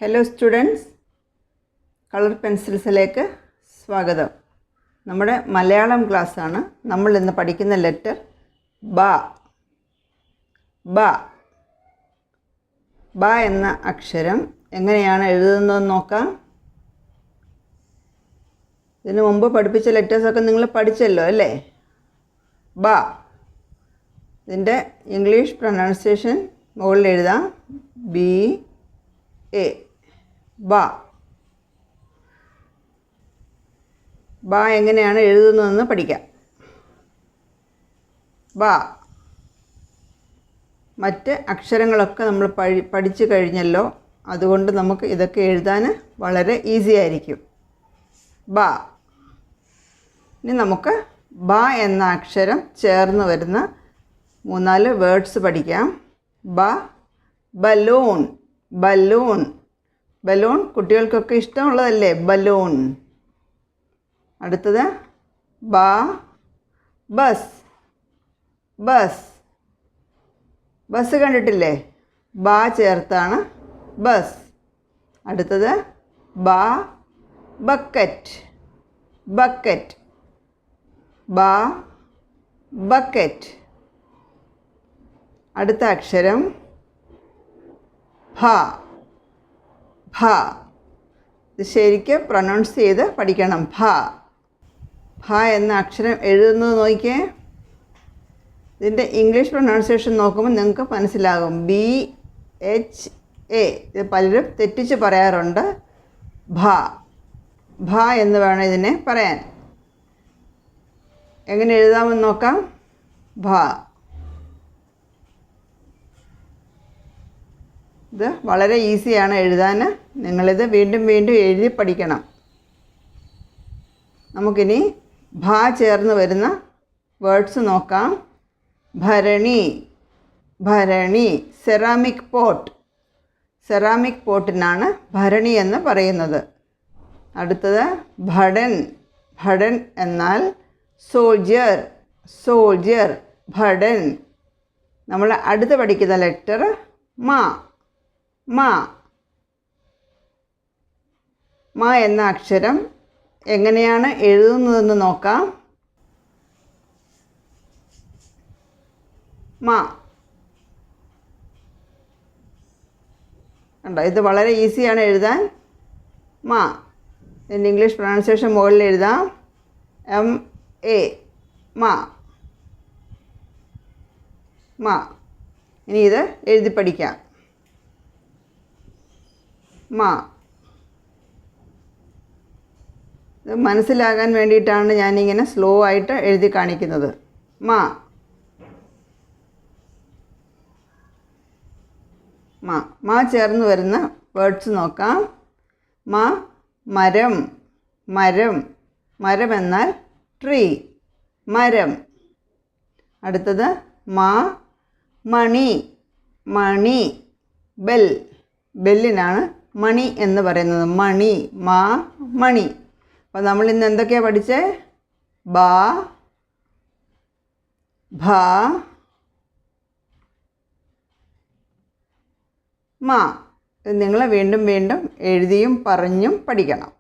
Hello students, colour പെൻസിൽസിലേക്ക് സ്വാഗതം. നമ്മുടെ മലയാളം ക്ലാസ്സാണ്. നമ്മൾ ഇന്ന് പഠിക്കുന്ന ലെറ്റർ ബ. ബ ബ എന്ന അക്ഷരം എങ്ങനെയാണ് എഴുതുന്നതെന്ന് നോക്കാം. ഇതിനു മുമ്പ് പഠിപ്പിച്ച ലെറ്റേഴ്സൊക്കെ നിങ്ങൾ പഠിച്ചല്ലോ അല്ലേ? ബ. ഇതിൻ്റെ ഇംഗ്ലീഷ് പ്രൊനൗൺസിയേഷൻ മുകളിൽ എഴുതാം. B A. ബ. ബ എങ്ങനെയാണ് എഴുതുന്നതെന്ന് പഠിക്കാം. ബ. മറ്റ് അക്ഷരങ്ങളൊക്കെ നമ്മൾ പഠിച്ചു കഴിഞ്ഞല്ലോ. അതുകൊണ്ട് നമുക്ക് ഇതൊക്കെ എഴുതാൻ വളരെ ഈസി ആയിരിക്കും. ബ. ഇനി നമുക്ക് ബ എന്ന അക്ഷരം ചേർന്ന് വരുന്ന 3-4 വേർഡ്സ് പഠിക്കാം. ബ. ബലൂൺ. ബലൂൺ. ബലൂൺ കുട്ടികൾക്കൊക്കെ ഇഷ്ടമുള്ളതല്ലേ? ബലൂൺ. അടുത്തത് ബ. ബസ്. ബസ്. ബസ് കണ്ടിട്ടില്ലേ? ബ ചേർത്താണ് ബസ്. അടുത്തത് ബ. ബക്കറ്റ്. ബക്കറ്റ്. ബ. ബക്കറ്റ്. അടുത്ത അക്ഷരം ഭ. ഭ. ഇത് ശരിക്കും പ്രൊനൗൺസ് ചെയ്ത് പഠിക്കണം. ഭ. ഭ എന്ന അക്ഷരം എഴുതുന്നത് നോക്കിയേ. ഇതിൻ്റെ ഇംഗ്ലീഷ് പ്രൊനൗൺസിയേഷൻ നോക്കുമ്പോൾ നിങ്ങൾക്ക് മനസ്സിലാകും. BHA. ഇത് പലരും തെറ്റിച്ച് പറയാറുണ്ട്. ഭ. ഭ എന്ന് വേണം ഇതിനെ പറയാൻ. എങ്ങനെ എഴുതാമെന്ന് നോക്കാം. ഭ. ഇത് വളരെ ഈസിയാണ് എഴുതാൻ. നിങ്ങളിത് വീണ്ടും വീണ്ടും എഴുതി പഠിക്കണം. നമുക്കിനി ഭ ചേർന്ന് വരുന്ന വേർഡ്സ് നോക്കാം. ഭരണി. ഭരണി. Ceramic pot. സെറാമിക് പോട്ടിനാണ് ഭരണി എന്ന് പറയുന്നത്. അടുത്തത് ഭടൻ. ഭടൻ എന്നാൽ സോൾജിയർ. സോൾജിയർ. ഭടൻ. നമ്മൾ അടുത്ത് പഠിക്കുന്ന ലെറ്റർ മ. മ. മ എന്ന അക്ഷരം എങ്ങനെയാണ് എഴുതുന്നതെന്ന് നോക്കാം. മ. കണ്ടോ? ഇത് വളരെ ഈസിയാണ് എഴുതാൻ. മ. ഇതിൻ്റെ ഇംഗ്ലീഷ് പ്രൊനൗൺസിയേഷൻ മുകളിൽ എഴുതാം. MA. മ. മ. ഇനി ഇത് എഴുതി പഠിക്കാം. മ. ഇത് മനസ്സിലാകാൻ വേണ്ടിയിട്ടാണ് ഞാനിങ്ങനെ സ്ലോ ആയിട്ട് എഴുതി കാണിക്കുന്നത്. മ. മ. മ ചേർന്ന് വരുന്ന വേർഡ്സ് നോക്കാം. മ. മരം. മരം. മരം എന്നാൽ ട്രീ. മരം. അടുത്തത് മ. മണി. മണി. ബെൽ. ബെല്ലിനാണ് മണി എന്ന് പറയുന്നത്. മണി. മ. മണി. അപ്പോൾ നമ്മൾ ഇന്ന് എന്തൊക്കെയാണ് പഠിച്ചത്? ബ. ഭ. മ. ഇത് നിങ്ങൾ വീണ്ടും വീണ്ടും എഴുതിയും പറഞ്ഞും പഠിക്കണം.